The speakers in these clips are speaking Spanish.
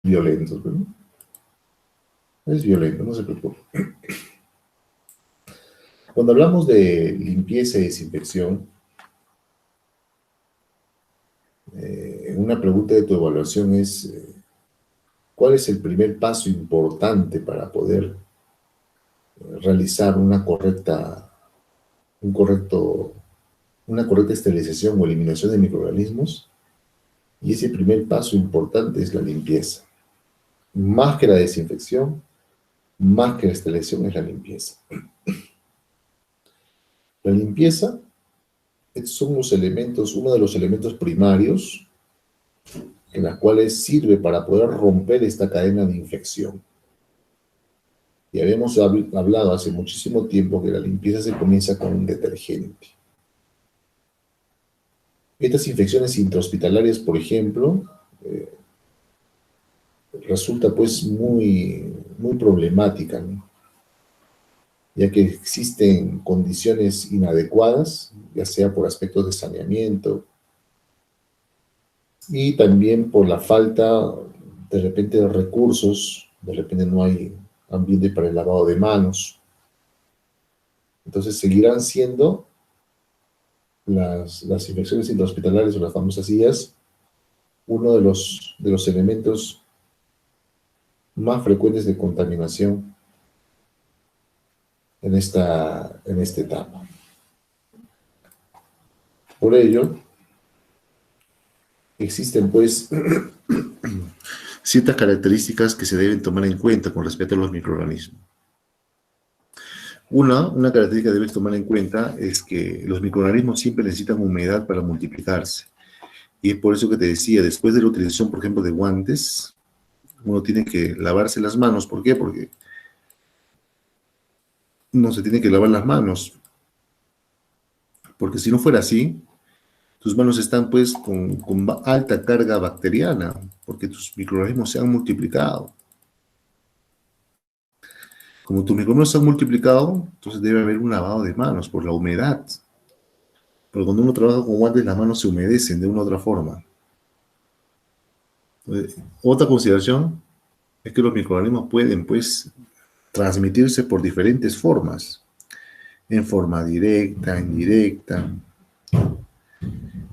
violentos, ¿no? Es violento, no se preocupe. Cuando hablamos de limpieza y desinfección, una pregunta de tu evaluación es, ¿cuál es el primer paso importante para poder realizar un correcto, una correcta esterilización o eliminación de microorganismos? Y ese primer paso importante es la limpieza. Más que la desinfección, más que la esterilización es la limpieza. La limpieza son los elementos, uno de los elementos primarios en las cuales sirve para poder romper esta cadena de infección. Y habíamos hablado hace muchísimo tiempo que la limpieza se comienza con un detergente. Estas infecciones intrahospitalarias, por ejemplo, resulta pues muy problemática, ¿no? Ya que existen condiciones inadecuadas, ya sea por aspectos de saneamiento y también por la falta de repente de recursos, de repente no hay ambiente para el lavado de manos. Entonces seguirán siendo las infecciones intrahospitalarias o las famosas IAS uno de los elementos más frecuentes de contaminación en esta etapa. Por ello, existen pues ciertas características que se deben tomar en cuenta con respecto a los microorganismos. Una característica que debes tomar en cuenta es que los microorganismos siempre necesitan humedad para multiplicarse. Y es por eso que te decía, después de la utilización, por ejemplo, de guantes, uno tiene que lavarse las manos. ¿Por qué? Porque no se tiene que lavar las manos. Porque si no fuera así, tus manos están pues con alta carga bacteriana, porque tus microorganismos se han multiplicado. Como tus microorganismos se han multiplicado, entonces debe haber un lavado de manos por la humedad. Porque cuando uno trabaja con guantes, las manos se humedecen de una u otra forma. Otra consideración es que los microorganismos pueden pues transmitirse por diferentes formas. En forma directa, indirecta.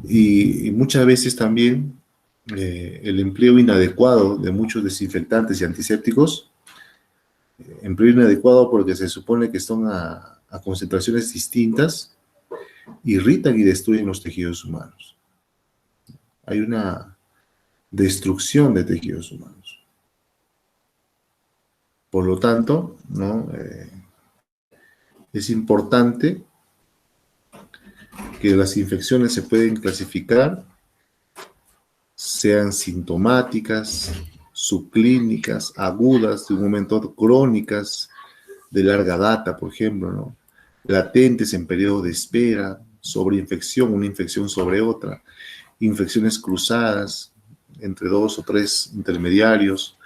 Y muchas veces también el empleo inadecuado de muchos desinfectantes y antisépticos, empleo inadecuado porque se supone que están a concentraciones distintas, irritan y destruyen los tejidos humanos. Hay una destrucción de tejidos humanos. Por lo tanto, ¿no? Es importante que las infecciones se pueden clasificar, sean sintomáticas, subclínicas, agudas, de un momento a otro, crónicas, de larga data, por ejemplo, ¿no? Latentes en periodo de espera, sobreinfección, una infección sobre otra, infecciones cruzadas entre 2 o 3 intermediarios,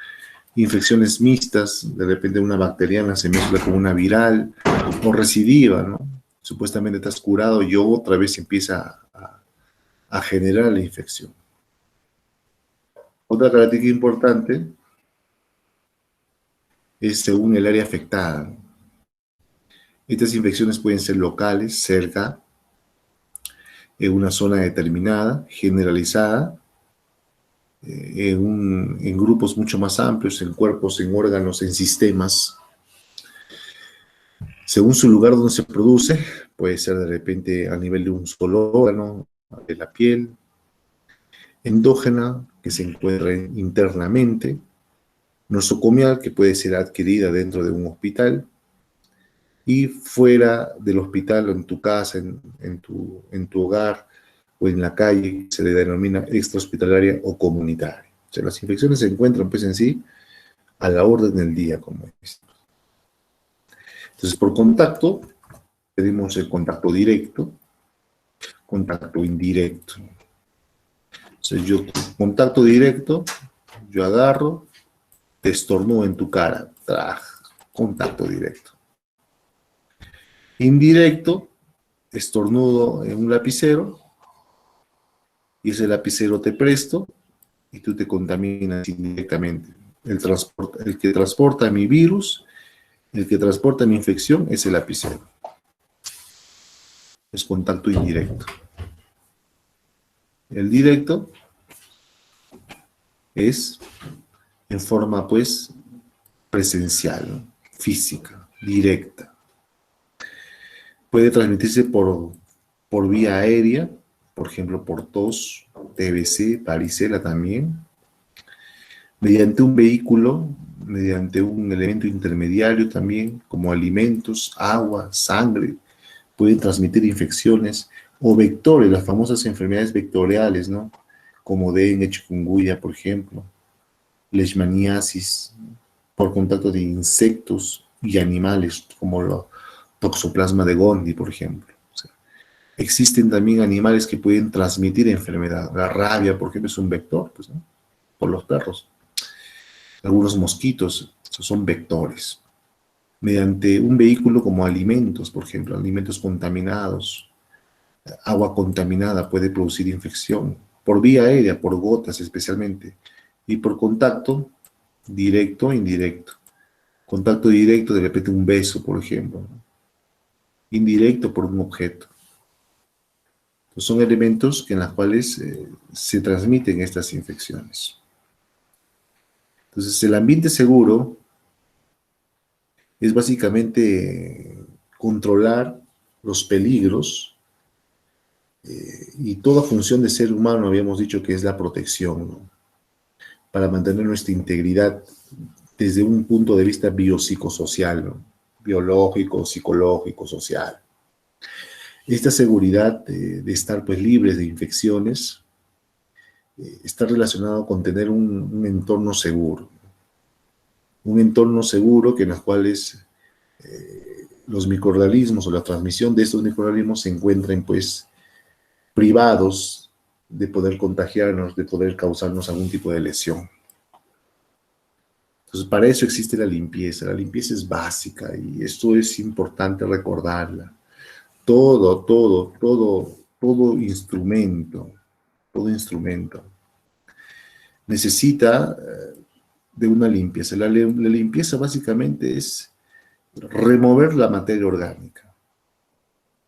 infecciones mixtas, de repente una bacteriana se mezcla con una viral, o recidiva, ¿no? Supuestamente estás curado y otra vez empieza a generar la infección. Otra característica importante es según el área afectada. Estas infecciones pueden ser locales, cerca, en una zona determinada, generalizada, en grupos mucho más amplios, en cuerpos, en órganos, en sistemas. Según su lugar donde se produce, puede ser de repente a nivel de un solo órgano, de la piel, endógena, que se encuentra internamente, nosocomial, que puede ser adquirida dentro de un hospital, y fuera del hospital o en tu casa, en tu hogar o en la calle, se le denomina extrahospitalaria o comunitaria. O sea, las infecciones se encuentran pues en sí a la orden del día, como es. Entonces, por contacto, tenemos el contacto directo, contacto indirecto. Entonces, yo, contacto directo, yo agarro, te estornudo en tu cara, contacto directo. Indirecto, estornudo en un lapicero, y ese lapicero te presto, y tú te contaminas indirectamente. El que transporta mi virus, el que transporta mi infección es el lapicero. Es contacto indirecto. El directo es en forma, pues, presencial, ¿no? Física, directa. Puede transmitirse por vía aérea, por ejemplo, por tos, TBC, varicela también, mediante un vehículo, mediante un elemento intermediario también, como alimentos, agua, sangre, pueden transmitir infecciones o vectores, las famosas enfermedades vectoriales, ¿no? Como dengue, chikungunya, por ejemplo, leishmaniasis, por contacto de insectos y animales, como la toxoplasma de Gondy, por ejemplo. O sea, existen también animales que pueden transmitir enfermedad. La rabia, por ejemplo, es un vector, pues, ¿no? Por los perros. Algunos mosquitos, esos son vectores. Mediante un vehículo como alimentos, por ejemplo, alimentos contaminados, agua contaminada puede producir infección, por vía aérea, por gotas especialmente, y por contacto directo o indirecto. Contacto directo, de repente un beso, por ejemplo, ¿no? Indirecto por un objeto. Entonces, son elementos en los cuales se transmiten estas infecciones. Entonces, el ambiente seguro es básicamente controlar los peligros y toda función de ser humano, habíamos dicho que es la protección, ¿no? Para mantener nuestra integridad desde un punto de vista biopsicosocial, ¿no? Biológico, psicológico, social. Esta seguridad de estar pues libres de infecciones está relacionado con tener un entorno seguro. Un entorno seguro que en los cuales los microorganismos o la transmisión de estos microorganismos se encuentren pues privados de poder contagiarnos, de poder causarnos algún tipo de lesión. Entonces, para eso existe la limpieza. La limpieza es básica y esto es importante recordarla. Todo instrumento necesita de una limpieza. La limpieza básicamente es remover la materia orgánica.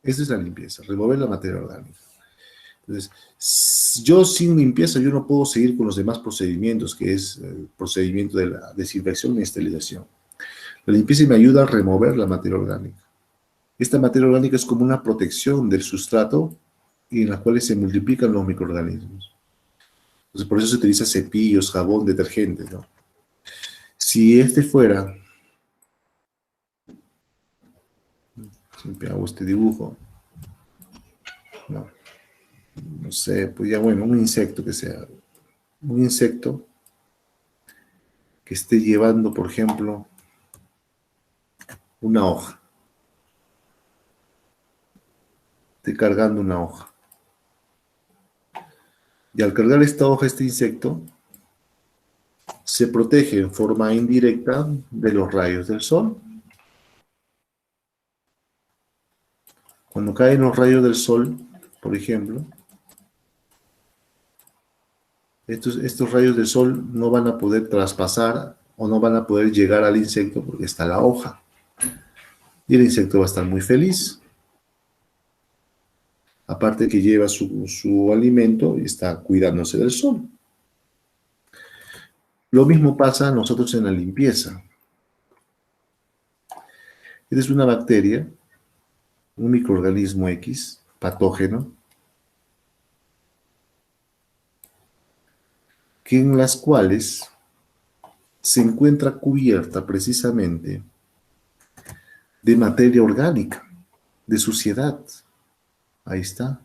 Esa es la limpieza, remover la materia orgánica. Entonces, yo sin limpieza, yo no puedo seguir con los demás procedimientos, que es el procedimiento de la desinfección y esterilización. La limpieza me ayuda a remover la materia orgánica. Esta materia orgánica es como una protección del sustrato y en la cual se multiplican los microorganismos. Entonces, por eso se utiliza cepillos, jabón, detergentes, ¿no? Si este fuera, siempre hago este dibujo, no, no sé, pues ya bueno, un insecto que sea, un insecto que esté llevando, por ejemplo, una hoja, esté cargando una hoja. Y al cargar esta hoja, este insecto se protege en forma indirecta de los rayos del sol. Cuando caen los rayos del sol, por ejemplo, estos rayos del sol no van a poder traspasar o no van a poder llegar al insecto porque está la hoja. Y el insecto va a estar muy feliz. Aparte que lleva su alimento y está cuidándose del sol. Lo mismo pasa a nosotros en la limpieza. Esta es una bacteria, un microorganismo X, patógeno, que en las cuales se encuentra cubierta precisamente de materia orgánica, de suciedad. Ahí está,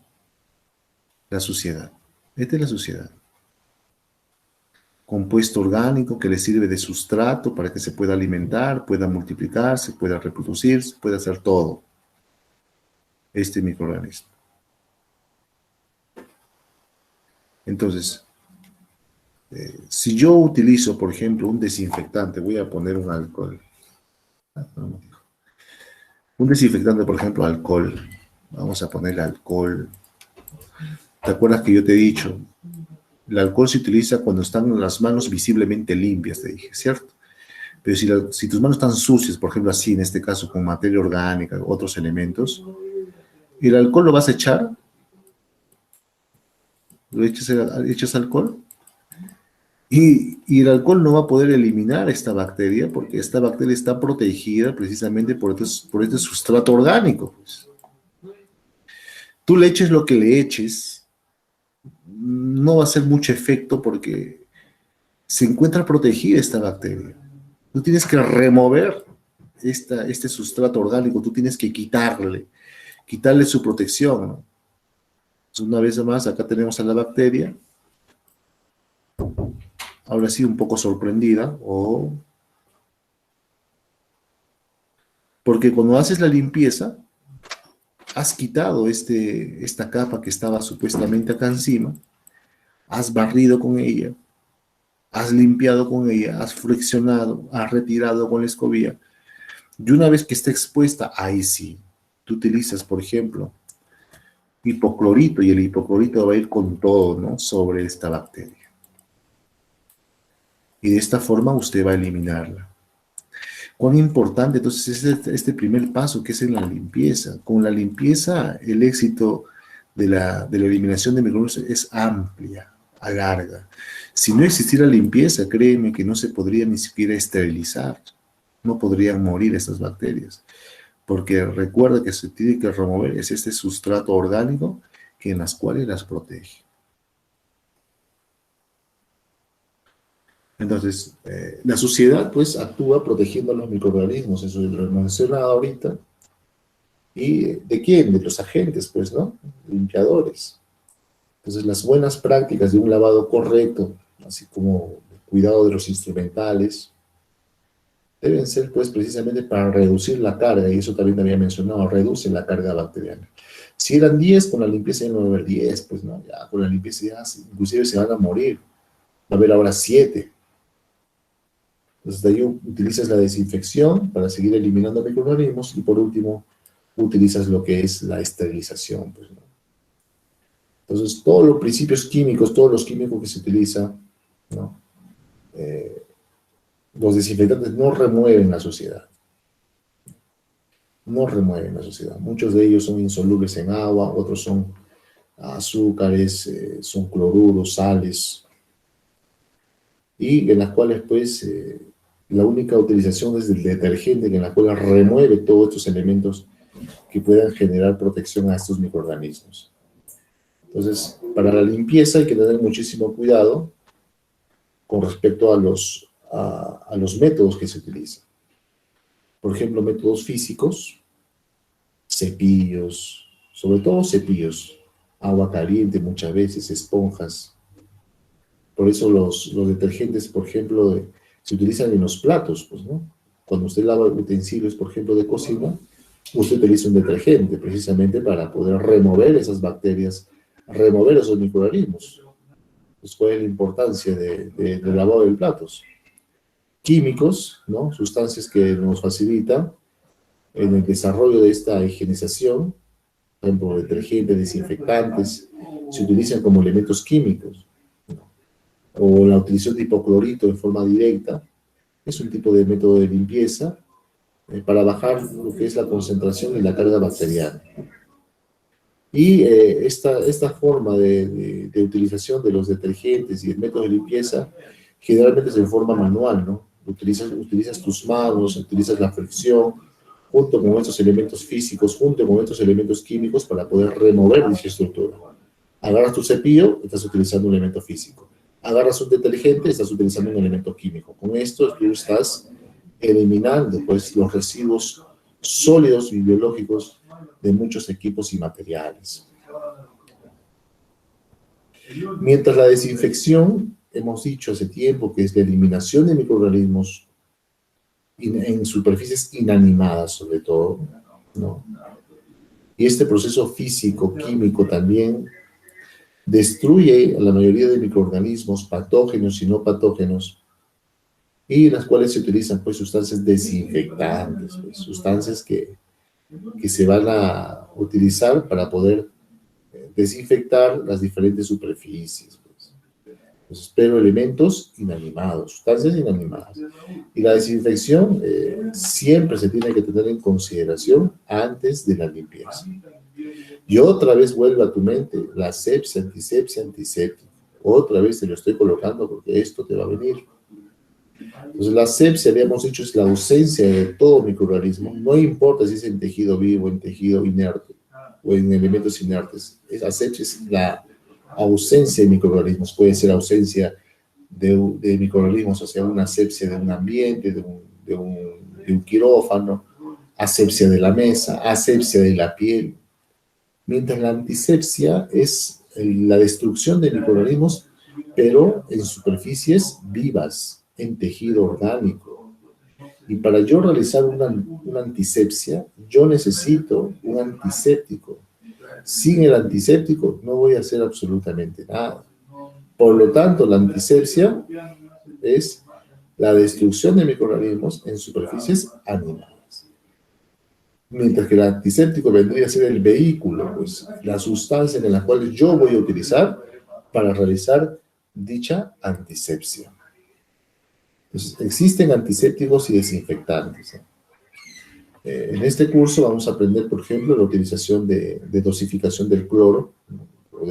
la suciedad. Esta es la suciedad. Compuesto orgánico que le sirve de sustrato para que se pueda alimentar, pueda multiplicarse, pueda reproducirse, pueda hacer todo. Este microorganismo. Entonces, si yo utilizo, por ejemplo, un desinfectante, voy a poner un alcohol. Un desinfectante, por ejemplo, alcohol. Vamos a ponerle alcohol. ¿Te acuerdas que yo te he dicho? El alcohol se utiliza cuando están las manos visiblemente limpias, te dije, ¿cierto? Pero si tus manos están sucias, por ejemplo así, en este caso con materia orgánica, otros elementos, el alcohol lo vas a echar, echas alcohol, y el alcohol no va a poder eliminar esta bacteria porque esta bacteria está protegida precisamente por este sustrato orgánico, pues. Tú le eches lo que le eches, no va a hacer mucho efecto porque se encuentra protegida esta bacteria. Tú tienes que remover este sustrato orgánico, tú tienes que quitarle su protección, ¿no? Entonces, una vez más, acá tenemos a la bacteria, ahora sí un poco sorprendida, porque cuando haces la limpieza, has quitado esta capa que estaba supuestamente acá encima, has barrido con ella, has limpiado con ella, has friccionado, has retirado con la escobilla. Y una vez que está expuesta, ahí sí, tú utilizas, por ejemplo, hipoclorito y el hipoclorito va a ir con todo, ¿no? Sobre esta bacteria. Y de esta forma usted va a eliminarla. Cuán importante entonces es este primer paso que es en la limpieza. Con la limpieza el éxito de la eliminación de microorganismos es amplia, larga. Si no existiera limpieza, créeme que no se podría ni siquiera esterilizar. No podrían morir estas bacterias. Porque recuerda que se tiene que remover es este sustrato orgánico que en las cuales las protege. Entonces, la sociedad pues actúa protegiendo a los microorganismos, eso lo hemos mencionado ahorita. ¿Y de quién? De los agentes, pues, ¿no? Limpiadores. Entonces, las buenas prácticas de un lavado correcto, así como el cuidado de los instrumentales, deben ser pues precisamente para reducir la carga, y eso también había mencionado, reduce la carga bacteriana. Si eran 10, con la limpieza ya no va a haber 10, pues no, ya con la limpieza ya inclusive se van a morir. Va a haber ahora 7. Entonces de ahí utilizas la desinfección para seguir eliminando microorganismos y por último utilizas lo que es la esterilización, pues, ¿no? Entonces todos los principios químicos, todos los químicos que se utilizan, ¿no? Los desinfectantes no remueven la suciedad. No remueven la suciedad. Muchos de ellos son insolubles en agua, otros son azúcares, son cloruros, sales, y en las cuales pues la única utilización es del detergente, en la cual remueve todos estos elementos que puedan generar protección a estos microorganismos. Entonces, para la limpieza hay que tener muchísimo cuidado con respecto a los métodos que se utilizan. Por ejemplo, métodos físicos, cepillos, sobre todo cepillos, agua caliente muchas veces, esponjas. Por eso los detergentes, por ejemplo, se utilizan en los platos, pues, ¿no? Cuando usted lava utensilios, por ejemplo, de cocina, usted utiliza un detergente precisamente para poder remover esas bacterias, remover esos microorganismos. Pues, ¿cuál es la importancia del lavado de platos? Químicos, ¿no? Sustancias que nos facilitan en el desarrollo de esta higienización, por ejemplo, detergentes, desinfectantes, se utilizan como elementos químicos, ¿no? O la utilización de hipoclorito en forma directa, es un tipo de método de limpieza para bajar lo que es la concentración y la carga bacteriana. Y esta forma de utilización de los detergentes y el método de limpieza generalmente es en forma manual, ¿no? Utilizas tus manos, utilizas la fricción, junto con estos elementos físicos, junto con estos elementos químicos para poder remover dicha estructura. Agarras tu cepillo, estás utilizando un elemento físico. Agarras un detergente, estás utilizando un elemento químico. Con esto tú estás eliminando pues, los residuos sólidos y biológicos de muchos equipos y materiales. Mientras la desinfección, hemos dicho hace tiempo que es la eliminación de microorganismos en superficies inanimadas sobre todo, ¿no? Y este proceso físico, químico también destruye a la mayoría de microorganismos patógenos y no patógenos, y las cuales se utilizan pues sustancias desinfectantes, pues, sustancias que se van a utilizar para poder desinfectar las diferentes superficies, pues. Entonces, pero elementos inanimados, sustancias inanimadas. Y la desinfección siempre se tiene que tener en consideración antes de la limpieza. Y otra vez vuelve a tu mente la asepsia, antisepsia, antiséptico. Otra vez te lo estoy colocando porque esto te va a venir. Entonces, la asepsia, habíamos dicho, es la ausencia de todo microorganismo. No importa si es en tejido vivo, en tejido inerte o en elementos inertes. Asepsia es la ausencia de microorganismos. Puede ser ausencia de microorganismos, o sea, una asepsia de un ambiente, de un quirófano, asepsia de la mesa, asepsia de la piel. Mientras la antisepsia es la destrucción de microorganismos, pero en superficies vivas, en tejido orgánico. Y para yo realizar una antisepsia, yo necesito un antiséptico. Sin el antiséptico no voy a hacer absolutamente nada. Por lo tanto, la antisepsia es la destrucción de microorganismos en superficies animadas. Mientras que el antiséptico vendría a ser el vehículo, pues la sustancia en la cual yo voy a utilizar para realizar dicha antisepsia. Entonces, existen antisépticos y desinfectantes. En este curso vamos a aprender, por ejemplo, la utilización de dosificación del cloro, o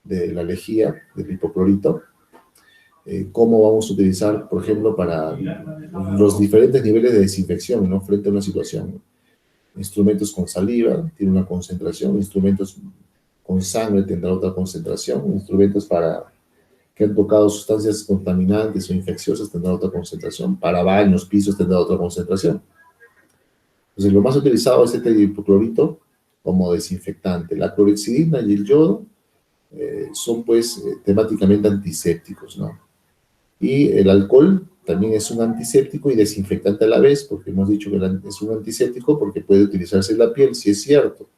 de la lejía, del hipoclorito, cómo vamos a utilizar, por ejemplo, para los diferentes niveles de desinfección, ¿no? Frente a una situación. Instrumentos con saliva tiene una concentración, instrumentos con sangre tendrá otra concentración, instrumentos que han tocado sustancias contaminantes o infecciosas tendrá otra concentración, para baños, pisos tendrá otra concentración. Entonces, lo más utilizado es este hipoclorito como desinfectante. La clorhexidina y el yodo son, pues, temáticamente antisépticos, ¿no? Y el alcohol también es un antiséptico y desinfectante a la vez, porque hemos dicho que es un antiséptico porque puede utilizarse en la piel, sí es cierto,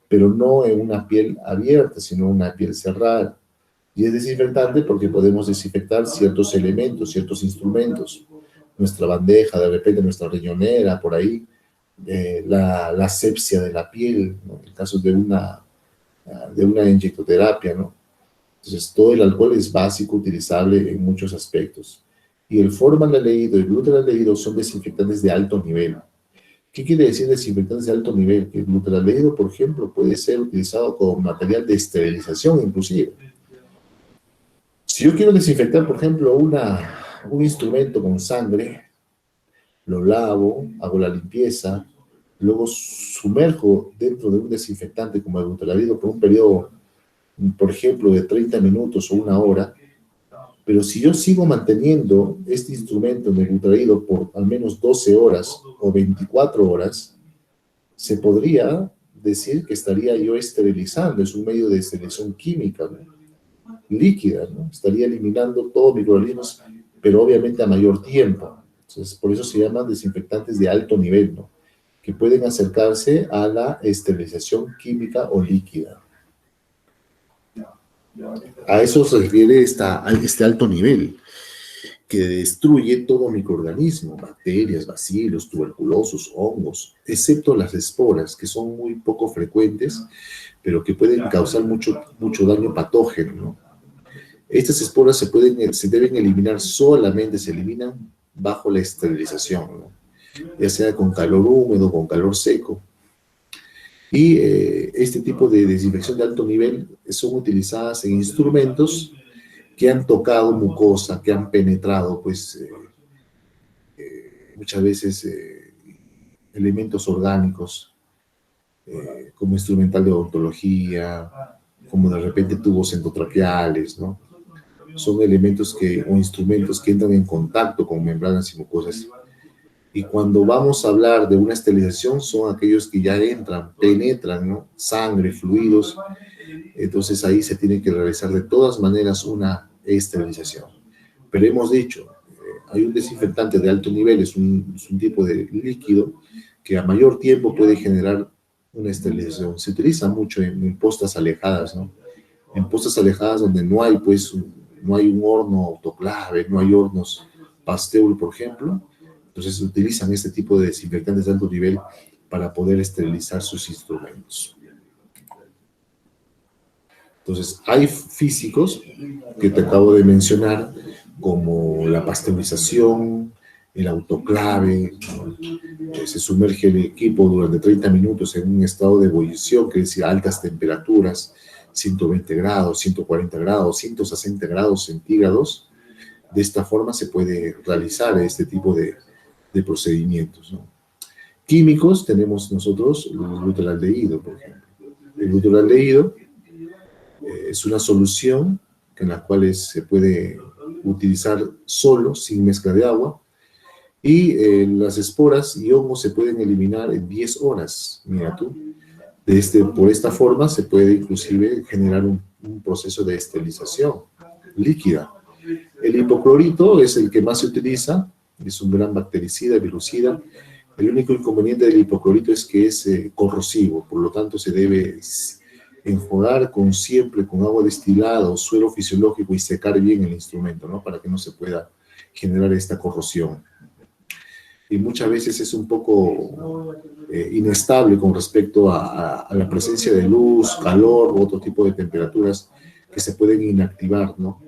pero no en una piel abierta, sino en una piel cerrada. Y es desinfectante porque podemos desinfectar ciertos elementos, ciertos instrumentos, nuestra bandeja, de repente nuestra riñonera, por ahí, la asepsia de la piel, ¿no? En caso de una inyectoterapia, ¿no? Entonces, todo el alcohol es básico, utilizable en muchos aspectos. Y el formaldehído y el glutaldehído son desinfectantes de alto nivel. ¿Qué quiere decir desinfectantes de alto nivel? Que el glutaldehído, por ejemplo, puede ser utilizado como material de esterilización, inclusive. Si yo quiero desinfectar, por ejemplo, un instrumento con sangre, lo lavo, hago la limpieza, luego sumerjo dentro de un desinfectante como el glutaldehído por un periodo, por ejemplo, de 30 minutos o una hora, pero si yo sigo manteniendo este instrumento en el glutaldehído por al menos 12 horas o 24 horas, se podría decir que estaría yo esterilizando, es un medio de esterilización química, ¿no? Líquida, ¿no? Estaría eliminando todos microorganismos, pero obviamente a mayor tiempo. Entonces, por eso se llaman desinfectantes de alto nivel, ¿no? Que pueden acercarse a la esterilización química o líquida. A eso se refiere este alto nivel, que destruye todo microorganismo, bacterias, bacilos, tuberculosos, hongos, excepto las esporas, que son muy poco frecuentes, pero que pueden causar mucho daño patógeno, ¿no? Estas esporas se deben eliminar solamente, se eliminan bajo la esterilización, ¿no? Ya sea con calor húmedo, con calor seco. Y este tipo de desinfección de alto nivel son utilizadas en instrumentos que han tocado mucosa, que han penetrado, pues, muchas veces elementos orgánicos, como instrumental de odontología, como de repente tubos endotraqueales, ¿no? Son elementos o instrumentos que entran en contacto con membranas y mucosas. Y cuando vamos a hablar de una esterilización, son aquellos que ya penetran, ¿no? Sangre, fluidos. Entonces ahí se tiene que realizar de todas maneras una esterilización. Pero hemos dicho, hay un desinfectante de alto nivel, es un tipo de líquido que a mayor tiempo puede generar una esterilización. Se utiliza mucho en postas alejadas, ¿no? En postas alejadas donde no hay, pues, no hay un horno autoclave, no hay hornos Pasteur, por ejemplo. Entonces se utilizan este tipo de desinfectantes de alto nivel para poder esterilizar sus instrumentos. Entonces, hay físicos que te acabo de mencionar, como la pasteurización, el autoclave, ¿no? Se sumerge el equipo durante 30 minutos en un estado de ebullición, que es decir, a altas temperaturas, 120 grados, 140 grados, 160 grados centígrados. De esta forma se puede realizar este tipo de procedimientos, ¿no? Químicos, tenemos nosotros el glutaldehído, por ejemplo. El glutaldehído es una solución en la cual se puede utilizar solo, sin mezcla de agua, y las esporas y hongos se pueden eliminar en 10 horas. Mira tú, por esta forma se puede inclusive generar un proceso de esterilización líquida. El hipoclorito es el que más se utiliza, es un gran bactericida, virucida. El único inconveniente del hipoclorito es que es corrosivo, por lo tanto se debe enjuagar siempre con agua destilada o suelo fisiológico y secar bien el instrumento, ¿no? Para que no se pueda generar esta corrosión. Y muchas veces es un poco inestable con respecto a la presencia de luz, calor u otro tipo de temperaturas que se pueden inactivar, ¿no?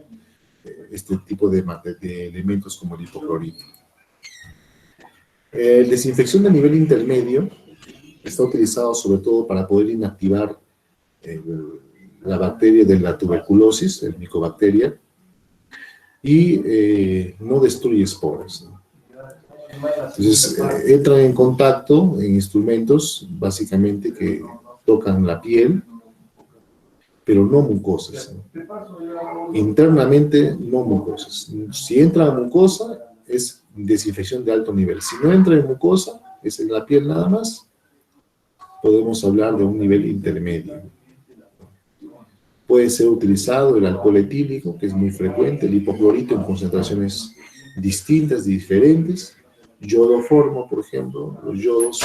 Este tipo de elementos como el hipoclorito. Desinfección de nivel intermedio está utilizado sobre todo para poder inactivar la bacteria de la tuberculosis, el micobacteria, y no destruye esporas, ¿no? Entonces, entran en contacto en instrumentos, básicamente, que tocan la piel, pero no mucosas, ¿no? Internamente, no mucosas. Si entra a mucosa, es desinfección de alto nivel. Si no entra en mucosa, es en la piel nada más, podemos hablar de un nivel intermedio. Puede ser utilizado el alcohol etílico, que es muy frecuente, el hipoclorito en concentraciones distintas, diferentes. Yodoformo, por ejemplo, los yodos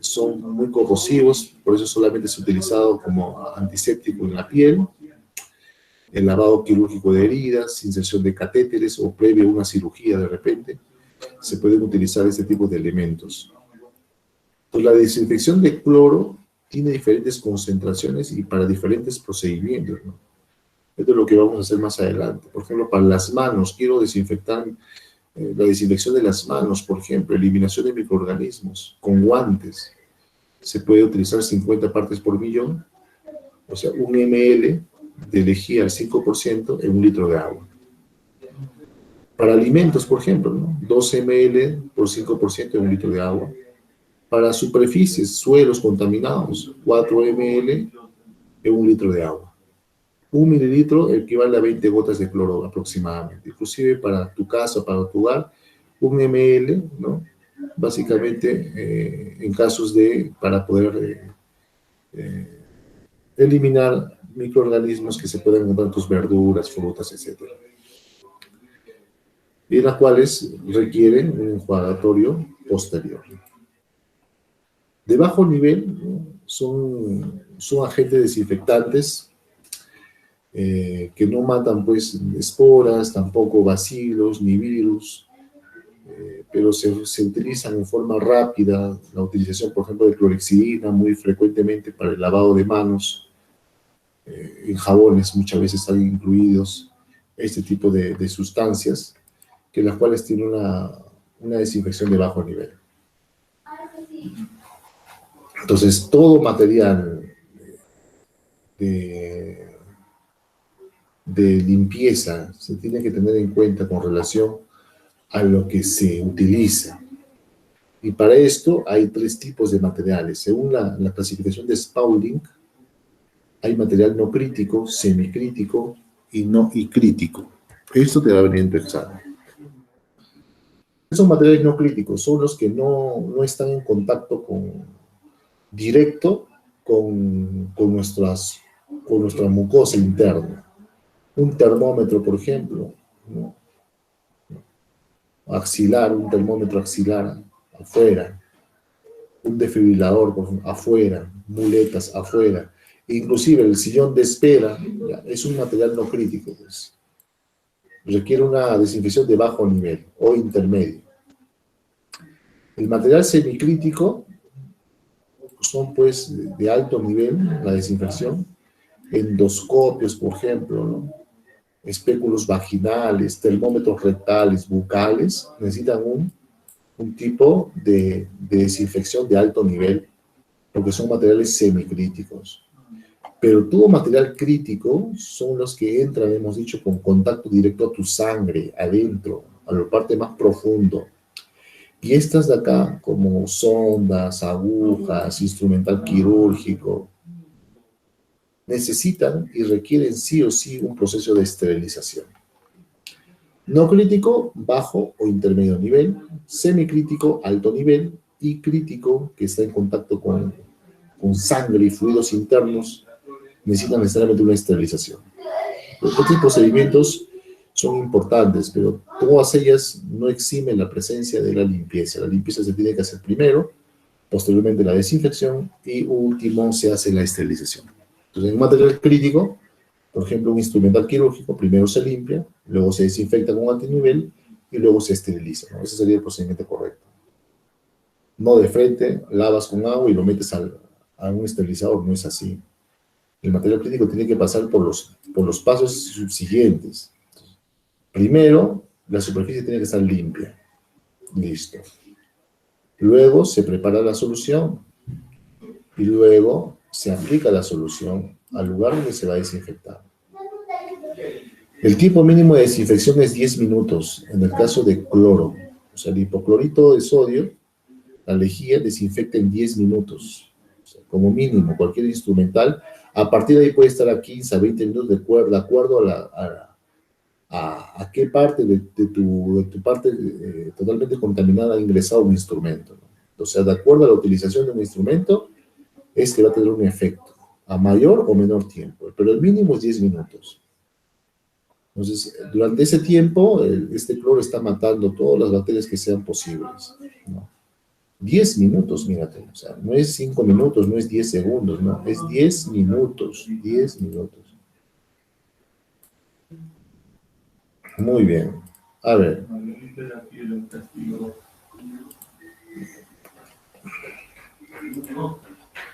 son muy corrosivos, por eso solamente es utilizado como antiséptico en la piel. El lavado quirúrgico de heridas, inserción de catéteres o previo a una cirugía de repente, se pueden utilizar este tipo de elementos. Pues la desinfección de cloro tiene diferentes concentraciones y para diferentes procedimientos, ¿no? Esto es lo que vamos a hacer más adelante. Por ejemplo, para las manos, quiero desinfectar la desinfección de las manos, por ejemplo, eliminación de microorganismos con guantes. Se puede utilizar 50 partes por millón, o sea, 1 ml de lejía al 5% en 1 litro de agua. Para alimentos, por ejemplo, ¿no? 2 ml por 5% en 1 litro de agua. Para superficies, suelos contaminados, 4 ml en 1 litro de agua. 1 mililitro equivale a 20 gotas de cloro aproximadamente. Inclusive para tu casa, para tu hogar, 1 ml, ¿no? Básicamente en casos para poder eliminar microorganismos que se pueden encontrar en tus verduras, frutas, etc. Y las cuales requieren un enjuagatorio posterior. De bajo nivel, ¿no? son agentes desinfectantes que no matan pues esporas, tampoco bacilos ni virus, pero se utilizan en forma rápida. La utilización, por ejemplo, de clorhexidina muy frecuentemente para el lavado de manos, en jabones muchas veces están incluidos este tipo de sustancias, que las cuales tienen una desinfección de bajo nivel. Entonces, todo material de limpieza se tiene que tener en cuenta con relación a lo que se utiliza. Y para esto hay 3 tipos de materiales. Según la clasificación de Spaulding, hay material no crítico, semicrítico y crítico. Esto te va a venir en tu examen. Esos materiales no críticos son los que no están en contacto directo con nuestra mucosa interna. Un termómetro, por ejemplo, ¿no? Axilar, un termómetro axilar afuera, un desfibrilador afuera, muletas afuera, inclusive el sillón de espera, ya, es un material no crítico, pues. Requiere una desinfección de bajo nivel o intermedio. El material semicrítico son pues de alto nivel, la desinfección, endoscopios, por ejemplo, ¿no? Espéculos vaginales, termómetros rectales, bucales, necesitan un tipo de desinfección de alto nivel, porque son materiales semicríticos. Pero todo material crítico son los que entran, hemos dicho, con contacto directo a tu sangre, adentro, a la parte más profundo. Y estas de acá, como sondas, agujas, instrumental quirúrgico, necesitan y requieren sí o sí un proceso de esterilización. No crítico, bajo o intermedio nivel, semicrítico, alto nivel, y crítico, que está en contacto con sangre y fluidos internos, necesitan necesariamente una esterilización. Estos procedimientos son importantes, pero todas ellas no eximen la presencia de la limpieza. La limpieza se tiene que hacer primero, posteriormente la desinfección y último se hace la esterilización. Entonces, en un material crítico, por ejemplo, un instrumental quirúrgico, primero se limpia, luego se desinfecta con alto nivel y luego se esteriliza, ¿no? Ese sería el procedimiento correcto. No de frente, lavas con agua y lo metes a un esterilizador, no es así. El material crítico tiene que pasar por los pasos subsiguientes. Primero, la superficie tiene que estar limpia. Listo. Luego se prepara la solución y luego se aplica la solución al lugar donde se va a desinfectar. El tiempo mínimo de desinfección es 10 minutos en el caso de cloro. O sea, el hipoclorito de sodio, la lejía desinfecta en 10 minutos. O sea, como mínimo, cualquier instrumental. A partir de ahí puede estar a 15 a 20 minutos de acuerdo a qué parte de tu parte totalmente contaminada ha ingresado un instrumento, ¿no? O sea, de acuerdo a la utilización de un instrumento, es que va a tener un efecto, a mayor o menor tiempo, pero el mínimo es 10 minutos. Entonces, durante ese tiempo, este cloro está matando todas las bacterias que sean posibles, ¿no? 10 minutos, mírate, o sea, no es 5 minutos, no es 10 segundos, no, es 10 minutos, 10 minutos. Muy bien. A ver.